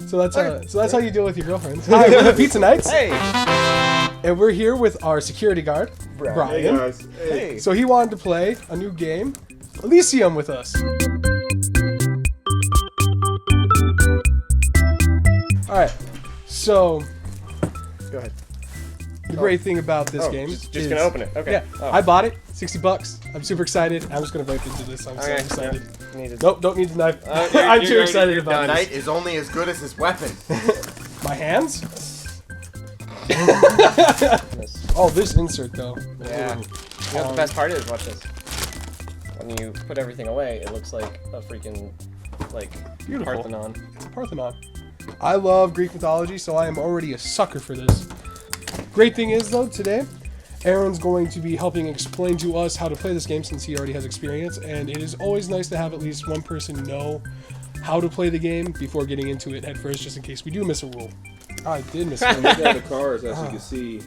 So that's how you deal with your girlfriends. Hi, we're the Pizza Knights. Hey. And we're here with our security guard, Brian. Hey guys. Hey. So he wanted to play a new game, Elysium, with us. All right. So Go ahead. the great thing about this game just is gonna open it. Okay. Yeah, Oh. I bought it, $60. I'm super excited. I'm just gonna break into this. I'm so Okay, excited. yeah. Needed. Nope, don't need the knife. You're- I'm you're too already- excited you're about done. this. Knight is only as good as his weapon. My hands? Oh, this insert though. Yeah. You know what the best part is? Watch this. When you put everything away, it looks like a freaking, like, Beautiful. Parthenon. Parthenon. I love Greek mythology, so I am already a sucker for this. Great thing is though, today, Aaron's going to be helping explain to us how to play this game since he already has experience, and it is always nice to have at least one person know how to play the game before getting into it head first, just in case we do miss a rule. I did miss a rule. Look at the cars, as you can see.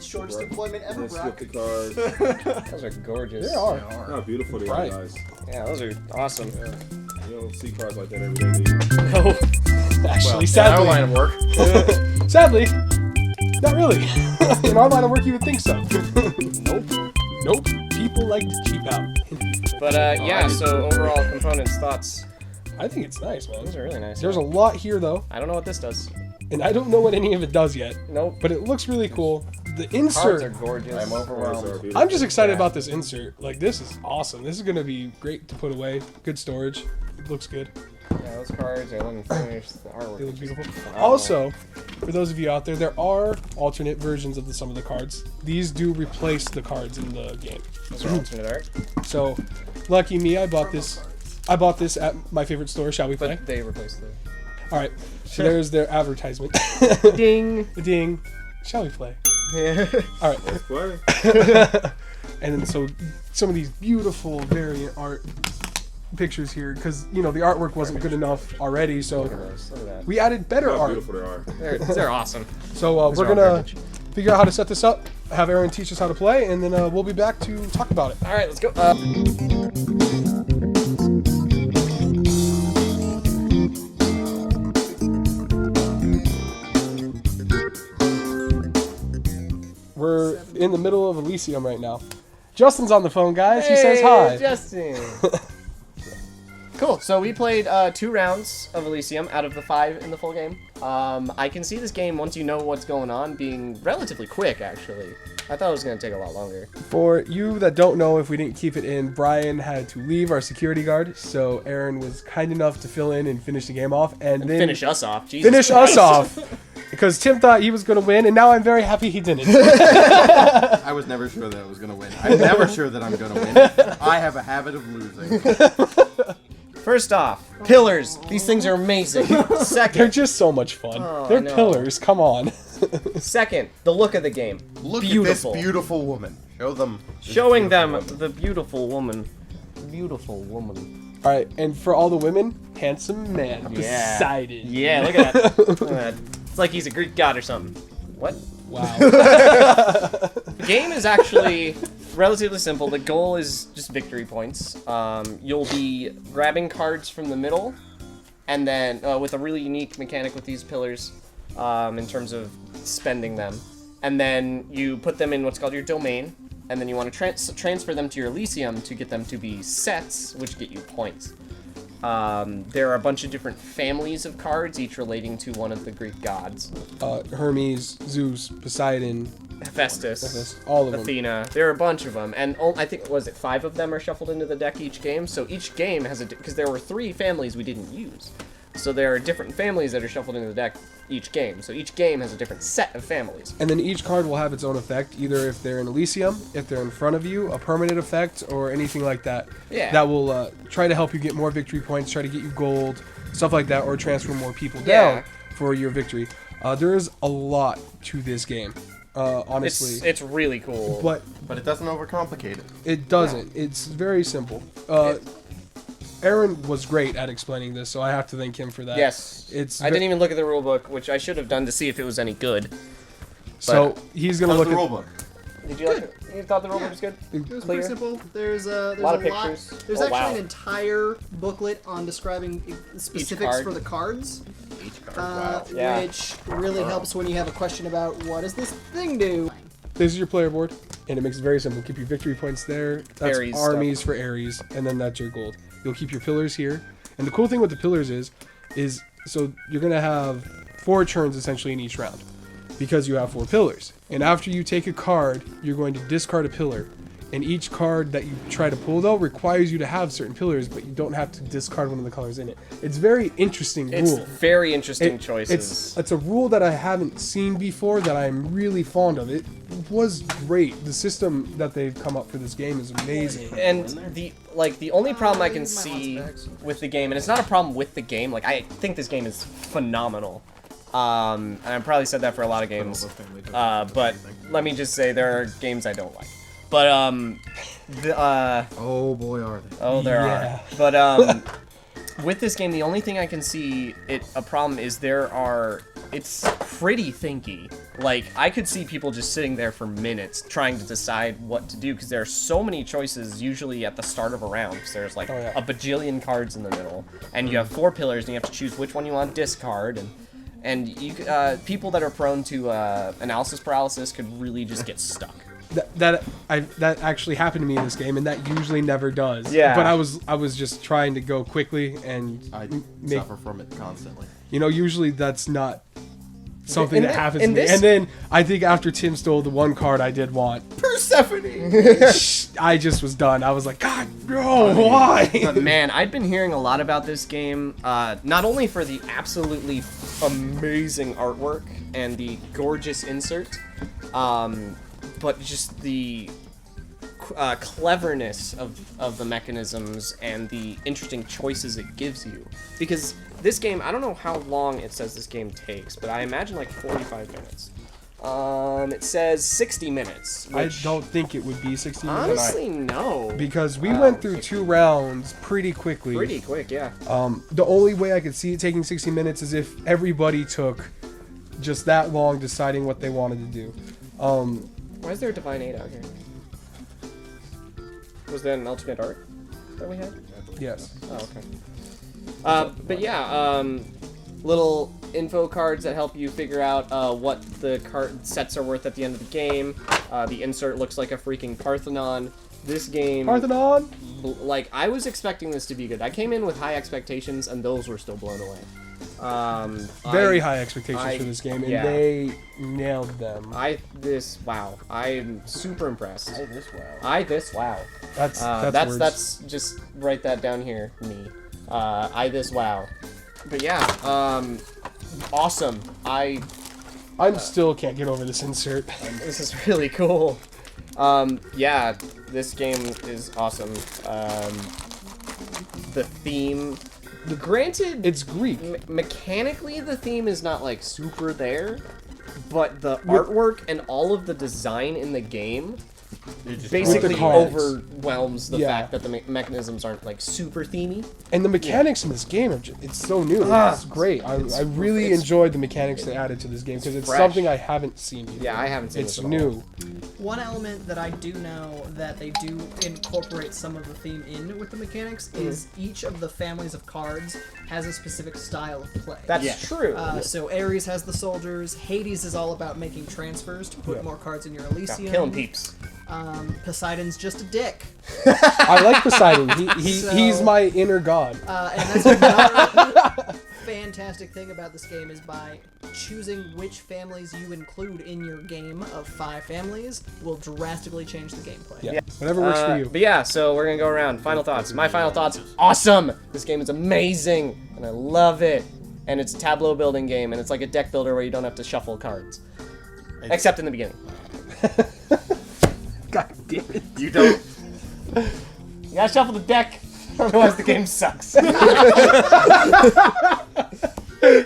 Shortest deployment ever, Let's Brock. flip the cars. Those are gorgeous. They are. How beautiful they Right. are, guys. Yeah, those are awesome. Yeah. You don't see cars like that every day, do you? No. Actually, That'll line sadly, of work. sadly, not really. In our line of work, you would think so. Nope. Nope. People like to cheap out. But yeah. So overall components, thoughts. I think it's nice, man. Those are really nice. There's a lot here though, I don't know what this does. and I don't know what any of it does yet, Nope. but it looks really cool. The Cards insert. are gorgeous. I'm Cars are overwhelmed. beautiful. I'm just excited Yeah. about this insert. Like, this is awesome. This is gonna be great to put away. Good storage. It looks good. Yeah, those cards are looking finished. The artwork They look is beautiful. phenomenal. Also, for those of you out there, there are alternate versions of some of the cards. These do replace the cards in the game. Those are alternate art, So, lucky me, I bought this. I bought this at my favorite store. Shall we play? but they replaced the. All right. So there's their advertisement. Ding. Ding. Shall we play? Yeah. All right. Let's play. And then so some of these beautiful variant art pictures here, because you know the artwork wasn't good enough already, so Look at those. Look at that. we added better How art. beautiful they are. They're awesome. So we're are all gonna garbage. figure out how to set this up, have Aaron teach us how to play, and then we'll be back to talk about it. All right, let's go. We're in the middle of Elysium right now. Justin's on the phone, guys. He says hi. Justin. Cool. So we played 2 rounds of Elysium out of the 5 in the full game. I can see this game, once you know what's going on, being relatively quick, actually. I thought it was going to take a lot longer. For you that don't know, if we didn't keep it in, Brian had to leave our security guard, so Aaron was kind enough to fill in and finish the game off, and then Finish us off. Jesus finish Christ. us off. Because Tim thought he was going to win, and now I'm very happy he didn't. I was never sure that I was going to win. I'm never sure that I'm going to win. I have a habit of losing. First off, pillars. These things are amazing. They're Second, just so much fun. Oh, They're I know. pillars, come on. the look of the game. Look Beautiful. at this beautiful woman. Show them. this Showing them beautiful woman. the beautiful woman. Beautiful woman. Alright, and for all the women, handsome man. Yeah. Poseidon. Yeah, look at that. Look at that. It's like he's a Greek god or something. What? Wow. The game is actually relatively simple. The goal is just victory points. You'll be grabbing cards from the middle, and then with a really unique mechanic with these pillars in terms of spending them. And then you put them in what's called your domain, and then you want to transfer them to your Elysium to get them to be sets, which get you points. There are a bunch of different families of cards, each relating to one of the Greek gods. Hermes, Zeus, Poseidon, Hephaestus, all of them. Athena. There are a bunch of them, and I think, was it 5 of them are shuffled into the deck each game? So each game has because there were 3 families we didn't use. So there are different families that are shuffled into the deck each game. So each game has a different set of families. And then each card will have its own effect, either if they're in Elysium, if they're in front of you, a permanent effect, or anything like that. Yeah. That will try to help you get more victory points, try to get you gold, stuff like that, or transfer more people Yeah. down for your victory. There is a lot to this game, honestly. It's really cool. But it doesn't overcomplicate it. It doesn't. It's very simple. Aaron was great at explaining this, so I have to thank him for that. Yes. It's I didn't even look at the rule book, which I should have done to see if it was any good. So he's gonna How's look the at rulebook? Did you like it? You thought the rule was good? It was Clear? pretty simple. There's a lot of pictures. There's Oh, actually wow. an entire booklet on describing specifics card. for the cards, Each card. Wow. Yeah. which really helps when you have a question about what does this thing do. This is your player board, and it makes it very simple. Keep your victory points there. That's Ares armies for Ares, and then that's your gold. You'll keep your pillars here. And the cool thing with the pillars is so you're going to have 4 turns essentially in each round because you have 4 pillars. And after you take a card, you're going to discard a pillar. And each card that you try to pull, though, requires you to have certain pillars, but you don't have to discard one of the colors in it. It's very interesting It's rule. very interesting choices. It's a rule that I haven't seen before that I'm really fond of. It was great. The system that they've come up for this game is amazing. And the only problem I can see with the game, and it's not a problem with the game. Like I think this game is phenomenal. And I probably said that for a lot of games. But let me just say there are games I don't like. But Oh boy, are they? oh there Yeah. are. But with this game, the only thing I can see a problem is it's pretty thinky. Like I could see people just sitting there for minutes trying to decide what to do because there are so many choices usually at the start of a round. Because there's like a bajillion cards in the middle, and you have 4 pillars, and you have to choose which one you want to discard. And you people that are prone to analysis paralysis could really just get stuck. That actually happened to me in this game, and that usually never does. Yeah. But I was just trying to go quickly and I make. suffer from it constantly. Usually that's not something In that thi- happens in to me. this- And then I think after Tim stole the one card I did want, Persephone. I just was done. I was like, God, no, why? But man, I've been hearing a lot about this game, not only for the absolutely amazing artwork and the gorgeous insert, but just the cleverness of the mechanisms and the interesting choices it gives you. Because this game, I don't know how long it says this game takes, but I imagine like 45 minutes. It says 60 minutes. I Which, don't think it would be 60 minutes. honestly, no. Because we went through 2 rounds pretty quickly. Pretty quick, yeah. The only way I could see it taking 60 minutes is if everybody took just that long deciding what they wanted to do. Why is there a Divine 8 out here? Was that an alternate art that we had? Yes. Oh, okay. But yeah, little info cards that help you figure out what the card sets are worth at the end of the game. The insert looks like a freaking Parthenon. This game, Parthenon? like, I was expecting this to be good. I came in with high expectations, and those were still blown away. Very high expectations I- for this game, and yeah. they nailed them. Wow. I'm super impressed. Wow. That's That's just write that down here, me. Wow. But yeah, awesome. I still can't get over this insert. This is really cool. Yeah, this game is awesome. The theme, granted, It's Greek. mechanically the theme is not like super there, but the artwork and all of the design in the game basically cards. overwhelms the Yeah. fact that the mechanisms aren't like super themey. And the mechanics in this game, it's so new. It's great. I really enjoyed the mechanics they added to this game because it's fresh. something I haven't seen before. Yeah, I haven't seen It's this at all. new. One element that I do know that they do incorporate some of the theme in with the mechanics is each of the families of cards has a specific style of play. That's true. So Ares has the soldiers. Hades is all about making transfers to put more cards in your Elysium. Killing peeps. Poseidon's just a dick. I like Poseidon. He's So- my inner god. And that's another fantastic thing about this game is by choosing which families you include in your game of 5 families will drastically change the gameplay. Yeah. Whatever works for you. But yeah, so we're gonna go around. Final thoughts. My final thoughts. Awesome. This game is amazing, and I love it. And it's a tableau building game, and it's like a deck builder where you don't have to shuffle cards, except in the beginning. God damn it. You don't. You gotta shuffle the deck, otherwise the game sucks.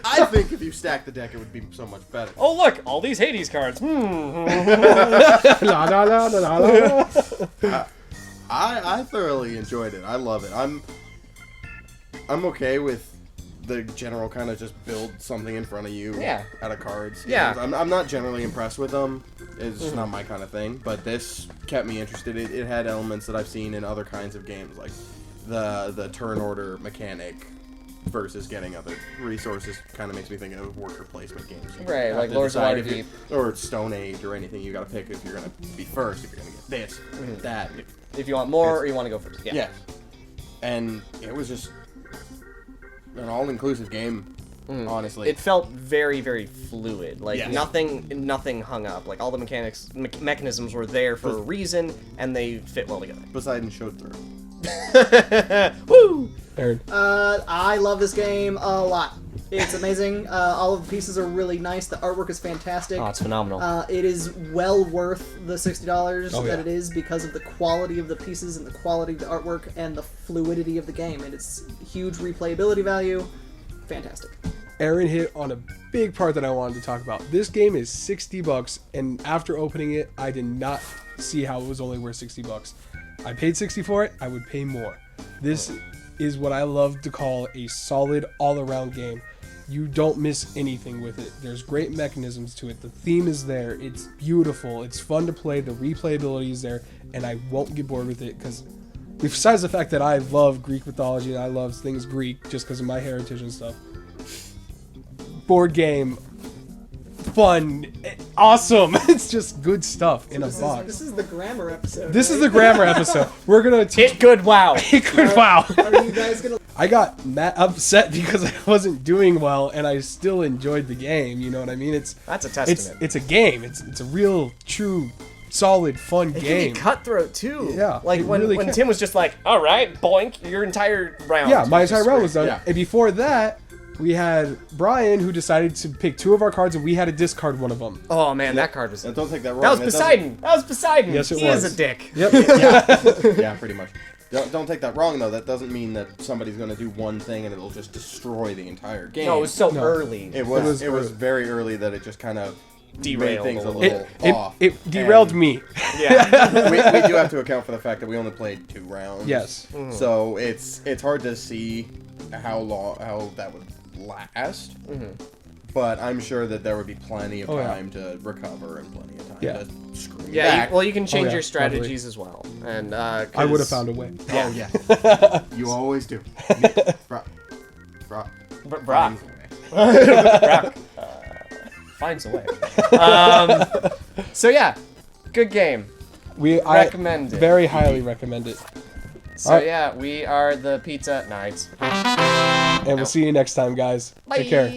I think if you stack the deck, it would be so much better. Oh look, all these Hades cards. La, la, la, la, la, la. I thoroughly enjoyed it. I love it. I'm okay with the general kind of just build something in front of you out of cards. Yeah. I'm not generally impressed with them. It's just not my kind of thing. But this kept me interested. It had elements that I've seen in other kinds of games, like the turn order mechanic versus getting other resources. Kind of makes me think of worker placement games. You Right, have like to Lords of decide Waterdeep. or Stone Age or anything. You got to pick if you're gonna be first, if you're gonna get this, that. If you want more or you want to go first. Yeah. Yeah. And it was just an all-inclusive game, honestly. It felt very, very fluid. Like Yes. nothing hung up. Like all the mechanisms were there for a reason, and they fit well together. Poseidon showed through. Woo! Aaron. I love this game a lot. It's amazing. All of the pieces are really nice. The artwork is fantastic. Oh, it's phenomenal. It is well worth the $60 Oh, that yeah. it is because of the quality of the pieces and the quality of the artwork and the fluidity of the game. And it's huge replayability value. Fantastic. Aaron hit on a big part that I wanted to talk about. This game is $60, and after opening it, I did not see how it was only worth $60. I paid $60 for it. I would pay more. This is what I love to call a solid all-around game. You don't miss anything with it. There's great mechanisms to it. The theme is there. It's beautiful. It's fun to play. The replayability is there, and I won't get bored with it because, besides the fact that I love Greek mythology and I love things Greek just because of my heritage and stuff, board game, fun, awesome. It's just good stuff in a box. This is the grammar episode. This is right? the grammar episode. We're gonna Hit good wow. wow. Are you guys gonna? I got upset because I wasn't doing well, and I still enjoyed the game. You know what I mean? That's a testament. It's a game. It's a real, true, solid, fun It game. can be cutthroat too. Yeah, Like it when really when can. Tim was just like, "All right, boink, your entire round." Yeah, my was entire just round was done. Yeah. And before that, we had Brian, who decided to pick 2 of our cards, and we had to discard one of them. Oh man, that card was. And don't take that wrong. That was It doesn't- Poseidon. That was Poseidon. Yes, it he was. is a dick. Yep. Yeah, pretty much. Don't take that wrong, though. That doesn't mean that somebody's going to do one thing and it'll just destroy the entire game. No, it was so No. early. It was early. very early that it just kind of Derailed made things a a little. little It, off. it derailed And me. Yeah. we do have to account for the fact that we only played 2 rounds. Yes. So it's hard to see how that would last. But I'm sure that there would be plenty of Oh, yeah. time to recover and plenty of time Yeah. to screw Yeah. back. Well, you can change yeah, your strategies as well, and I would have found a way. Oh yeah, you always do. Brock. Brock. Brock. Brock finds a way. So yeah, good game. I Recommend it. very highly recommend it. So Alright. yeah, we are the Pizza Knights. And we'll see you next time, guys. Take care.